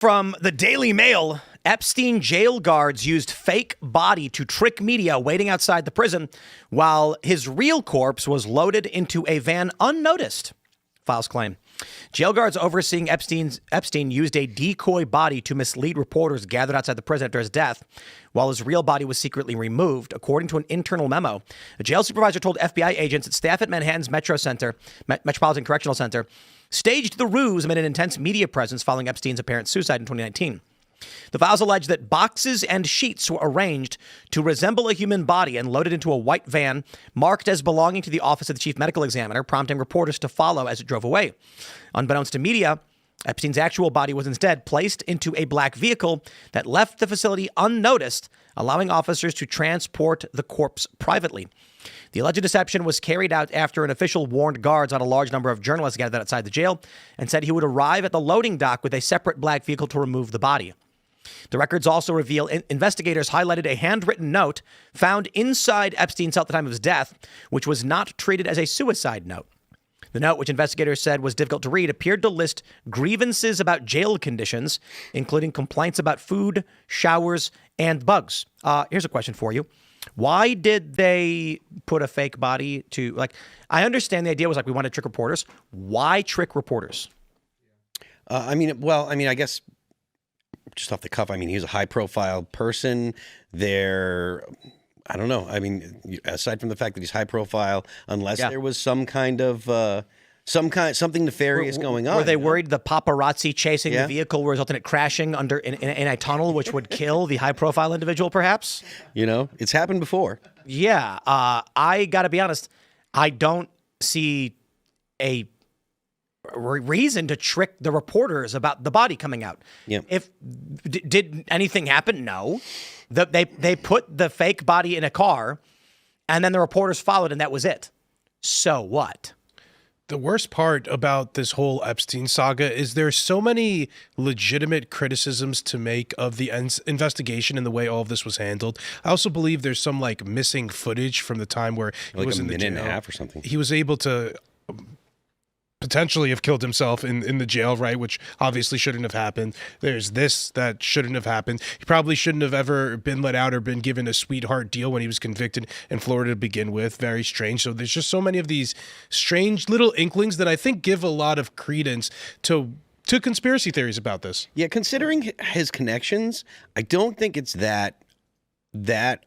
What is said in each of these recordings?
From the Daily Mail, Epstein jail guards used fake body to trick media waiting outside the prison while his real corpse was loaded into a van unnoticed, files claim. Jail guards overseeing Epstein used a decoy body to mislead reporters gathered outside the prison after his death, while his real body was secretly removed, according to an internal memo. A jail supervisor told FBI agents that staff at Manhattan's Metropolitan Correctional Center staged the ruse amid an intense media presence following Epstein's apparent suicide in 2019. The files allege that boxes and sheets were arranged to resemble a human body and loaded into a white van marked as belonging to the office of the chief medical examiner, prompting reporters to follow as it drove away. Unbeknownst to media, Epstein's actual body was instead placed into a black vehicle that left the facility unnoticed, allowing officers to transport the corpse privately. The alleged deception was carried out after an official warned guards on a large number of journalists gathered outside the jail and said he would arrive at the loading dock with a separate black vehicle to remove the body. The records also reveal investigators highlighted a handwritten note found inside Epstein's cell at the time of his death, which was not treated as a suicide note. The note, which investigators said was difficult to read, appeared to list grievances about jail conditions, including complaints about food, showers, and bugs. Here's a question for you. Why did they put a fake body to, I understand the idea was we want to trick reporters. Why trick reporters? I guess just off the cuff, he's a high profile person. I don't know. Aside from the fact that he's high profile, unless there was some kind of something nefarious going on. Were they worried the paparazzi chasing the vehicle resulted in it crashing in a tunnel, which would kill the high profile individual, perhaps? It's happened before. Yeah. I got to be honest. I don't see a reason to trick the reporters about the body coming out. Yeah. Did anything happen? No. They put the fake body in a car, and then the reporters followed, and that was it. So what? The worst part about this whole Epstein saga is there's so many legitimate criticisms to make of the investigation and the way all of this was handled. I also believe there's some missing footage from the time where he was in the jail. Like a minute and a half or something. He was able to potentially have killed himself in the jail, right? Which obviously shouldn't have happened. There's this that shouldn't have happened. He probably shouldn't have ever been let out or been given a sweetheart deal when he was convicted in Florida to begin with. Very strange. So there's just so many of these strange little inklings that I think give a lot of credence to conspiracy theories about this. Yeah, considering his connections, I don't think it's that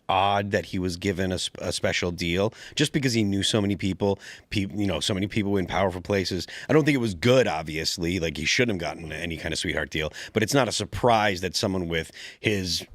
odd that he was given a special deal just because he knew so many people, so many people in powerful places. I don't think it was good, obviously. He shouldn't have gotten any kind of sweetheart deal, but it's not a surprise that someone with his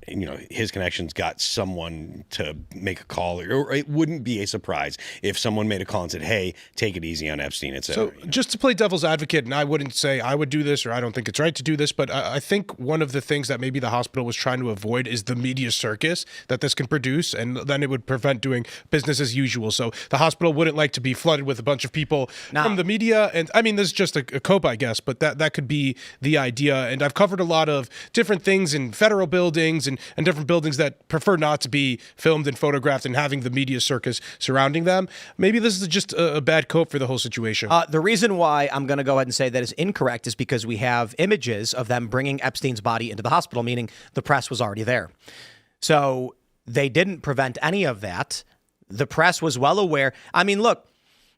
connections got someone to make a call, or it wouldn't be a surprise if someone made a call and said, hey, take it easy on Epstein, etc. So just to play devil's advocate, and I wouldn't say I would do this or I don't think it's right to do this, but I think one of the things that maybe the hospital was trying to avoid is the media circus that this can produce, and then it would prevent doing business as usual. So the hospital wouldn't like to be flooded with a bunch of people from the media. And this is just a cope, I guess, but that could be the idea. And I've covered a lot of different things in federal buildings and different buildings that prefer not to be filmed and photographed and having the media circus surrounding them. Maybe this is just a bad cope for the whole situation. The reason why I'm going to go ahead and say that is incorrect is because we have images of them bringing Epstein's body into the hospital, meaning the press was already there. So they didn't prevent any of that. The press was well aware. Look,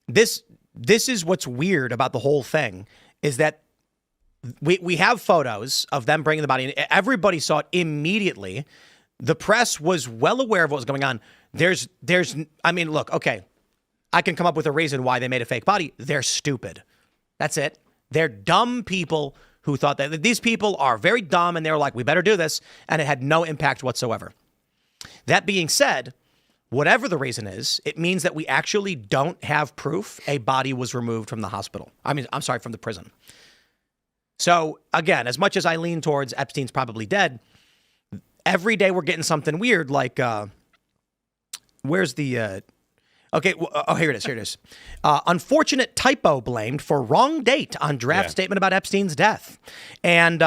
this is what's weird about the whole thing is that we have photos of them bringing the body in. Everybody saw it immediately. The press was well aware of what was going on. Look, okay, I can come up with a reason why they made a fake body. They're stupid. That's it. They're dumb people who thought that these people are very dumb, and they were like, we better do this. And it had no impact whatsoever. That being said, whatever the reason is, it means that we actually don't have proof a body was removed from the hospital. From the prison. So again, as much as I lean towards Epstein's probably dead, every day we're getting something weird like, where's the, here it is. Unfortunate typo blamed for wrong date on draft statement about Epstein's death. And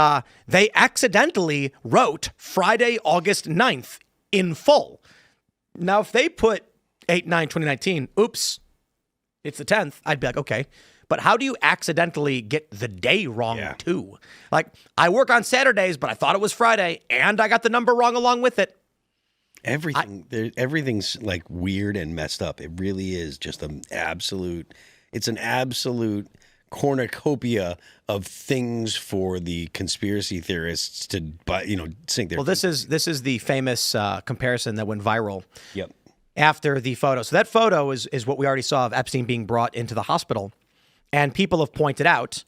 they accidentally wrote Friday, August 9th in full. Now, if they put 8/9/2019, oops, it's the 10th, I'd be like, okay. But how do you accidentally get the day wrong Yeah. too? Like, I work on Saturdays, but I thought it was Friday, and I got the number wrong along with it. Everything's like weird and messed up. It really is just an absolute cornucopia of things for the conspiracy theorists to sink their. Well, this is the famous comparison that went viral. Yep. After the photo. So that photo is what we already saw of Epstein being brought into the hospital. And people have pointed out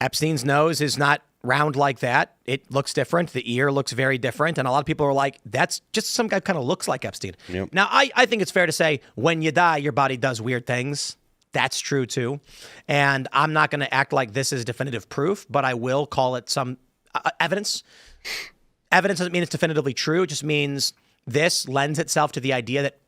Epstein's nose is not round like that. It looks different. The ear looks very different. And a lot of people are like, that's just some guy kind of looks like Epstein. Yep. Now, I think it's fair to say when you die, your body does weird things. That's true, too. And I'm not going to act like this is definitive proof, but I will call it some evidence. Evidence doesn't mean it's definitively true. It just means this lends itself to the idea that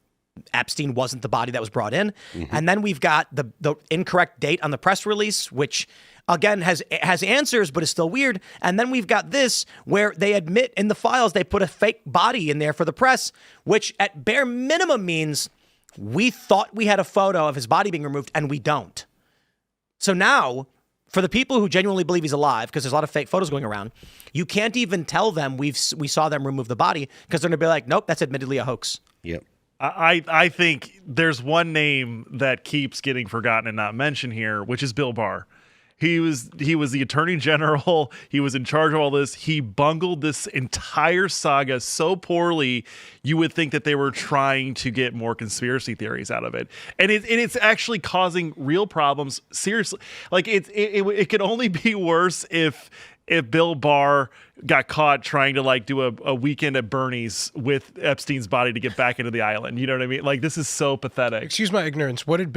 Epstein wasn't the body that was brought in. Mm-hmm. And then we've got the incorrect date on the press release, which again has answers, but is still weird. And then we've got this where they admit in the files they put a fake body in there for the press, which at bare minimum means we thought we had a photo of his body being removed and we don't. So now, for the people who genuinely believe he's alive, because there's a lot of fake photos going around, you can't even tell them we saw them remove the body because they're going to be like, nope, that's admittedly a hoax. Yep. I think there's one name that keeps getting forgotten and not mentioned here, which is Bill Barr. He was the attorney general. He was in charge of all this. He bungled this entire saga so poorly, you would think that they were trying to get more conspiracy theories out of it. And it's actually causing real problems. Seriously, like it could only be worse if Bill Barr got caught trying to like do a weekend at Bernie's with Epstein's body to get back into the island. You know what I mean? Like, this is so pathetic. Excuse my ignorance. What did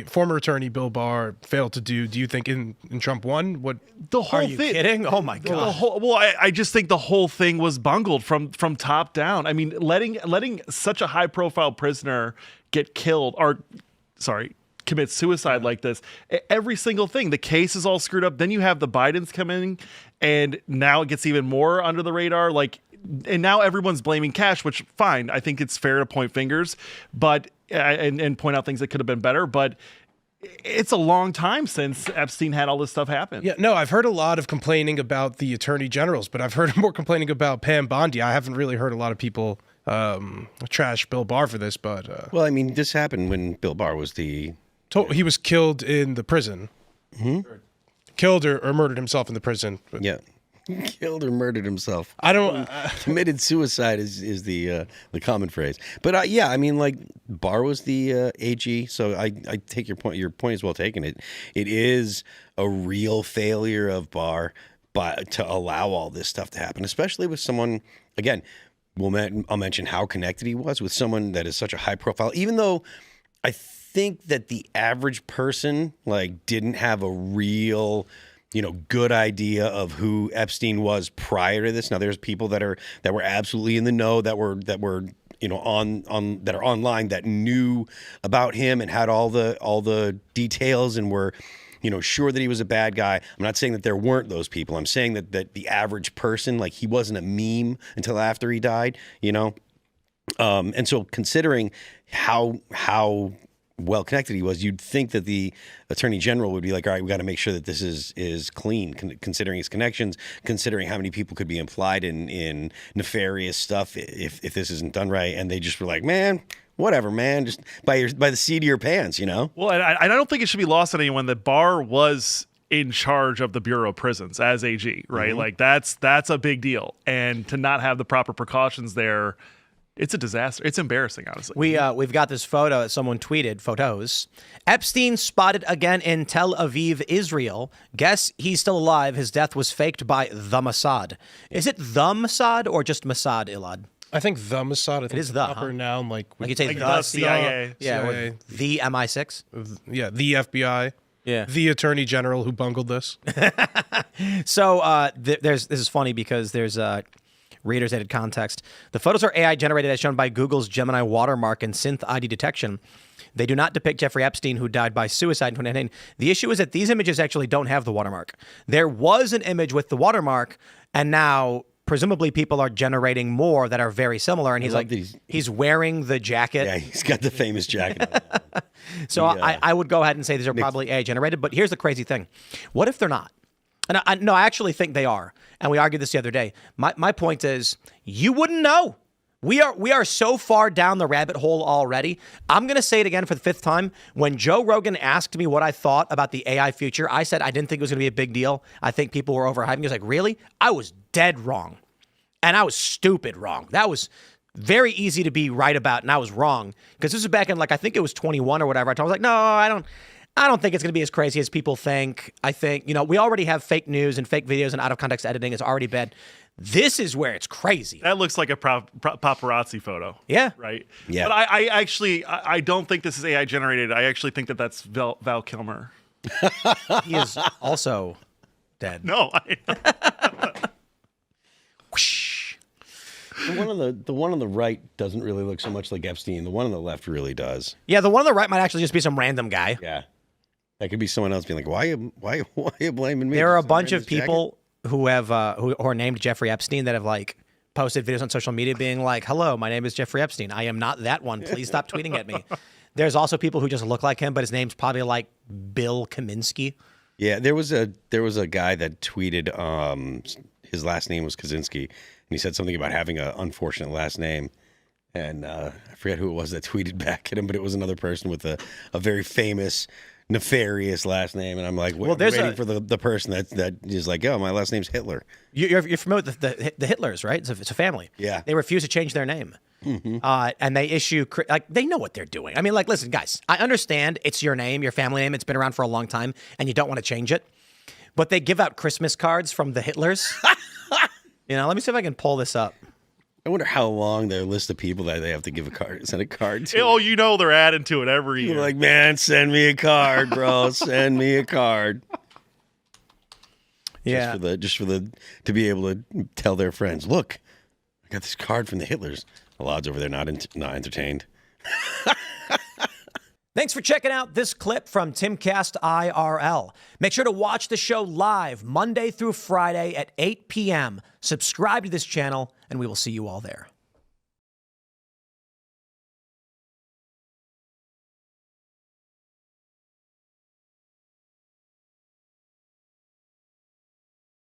former attorney Bill Barr fail to do? Do you think in Trump won? What The whole Are you thing. kidding? Oh my God. I just think the whole thing was bungled from top down. I mean, letting such a high profile prisoner get killed commit suicide like this, every single thing, the case is all screwed up. Then you have the Bidens come in, and now it gets even more under the radar. Like, and now everyone's blaming Cash, which fine. I think it's fair to point fingers, but and point out things that could have been better. But it's a long time since Epstein had all this stuff happen. Yeah, no, I've heard a lot of complaining about the attorney generals, but I've heard more complaining about Pam Bondi. I haven't really heard a lot of people trash Bill Barr for this, but Well, I mean, this happened when Bill Barr was he was killed in the prison. Mm-hmm. Killed or murdered himself in the prison. Yeah. Killed or murdered himself. I don't Committed suicide is the common phrase. But yeah, I mean, like, Barr was the AG, so I take your point. Your point is well taken. It is a real failure of Barr, but to allow all this stuff to happen, especially with someone, again, I'll mention how connected he was with someone that is such a high profile, even though I think that the average person like didn't have a real, good idea of who Epstein was prior to this. Now there's people that were absolutely in the know, that were that are online, that knew about him and had all the details and were sure that he was a bad guy. I'm not saying that there weren't those people. I'm saying that the average person, like, he wasn't a meme until after he died, and so considering how well connected he was, you'd think that the attorney general would be like, all right, we got to make sure that this is clean, considering his connections, considering how many people could be implied in nefarious stuff if this isn't done right. And they just were like, man, whatever, man, just by the seat of your pants, Well, and I don't think it should be lost on anyone that Barr was in charge of the Bureau of Prisons as AG, right? Mm-hmm. Like, that's a big deal. And to not have the proper precautions there, it's a disaster. It's embarrassing, honestly. We've got this photo that someone tweeted, photos. Epstein spotted again in Tel Aviv, Israel. Guess he's still alive. His death was faked by the Mossad. Is it the Mossad or just Mossad, Elaad? I think the Mossad. I think it is the proper noun, like you say the CIA. Yeah, CIA. The MI6. Yeah, the FBI. Yeah, the attorney general who bungled this. So this is funny because there's readers added context. The photos are AI generated as shown by Google's Gemini watermark and synth ID detection. They do not depict Jeffrey Epstein, who died by suicide in 2019. The issue is that these images actually don't have the watermark. There was an image with the watermark, and now presumably people are generating more that are very similar. And he's love like, these. he's wearing the jacket. Yeah, he's got the famous jacket on. So I would go ahead and say these are probably AI generated. But here's the crazy thing. What if they're not? And I actually think they are. And we argued this the other day. My point is, you wouldn't know. We are so far down the rabbit hole already. I'm going to say it again for the 5th time. When Joe Rogan asked me what I thought about the AI future, I said I didn't think it was going to be a big deal. I think people were overhyping. He was like, really? I was dead wrong. And I was stupid wrong. That was very easy to be right about, and I was wrong. Because this was back in, like, I think it was 21 or whatever. I was like, no, I don't think it's going to be as crazy as people think. I think, we already have fake news and fake videos and out-of-context editing is already bad. This is where it's crazy. That looks like a paparazzi photo. Yeah. Right? Yeah. But I actually don't think this is AI generated. I actually think that's Val Kilmer. He is also dead. No. Whoosh. The one on the right doesn't really look so much like Epstein. The one on the left really does. Yeah, the one on the right might actually just be some random guy. Yeah. That could be someone else being like, why are you blaming me? There are a Just bunch wearing of this people who have who are named Jeffrey Epstein that have like posted videos on social media being like, "Hello, my name is Jeffrey Epstein. I am not that one. Please stop tweeting at me." There's also people who just look like him, but his name's probably like Bill Kaminsky. Yeah, there was a guy that tweeted his last name was Kaczynski, and he said something about having an unfortunate last name. And I forget who it was that tweeted back at him, but it was another person with a very famous, nefarious last name. And I'm like, waiting for the person that is like, oh, my last name's Hitler. You're familiar with the Hitlers, right? It's a family. Yeah. They refuse to change their name. Mm-hmm. And they issue, they know what they're doing. I mean, like, listen, guys, I understand it's your name, your family name. It's been around for a long time, and you don't want to change it. But they give out Christmas cards from the Hitlers. Let me see if I can pull this up. I wonder how long their list of people that they have to send a card to. Oh, they're adding to it every year. You're like, man, send me a card, bro. Send me a card. Yeah. Just for the to be able to tell their friends, look, I got this card from the Hitlers. Elaad's over there not entertained. Thanks for checking out this clip from Timcast IRL. Make sure to watch the show live Monday through Friday at 8 p.m. Subscribe to this channel, and we will see you all there.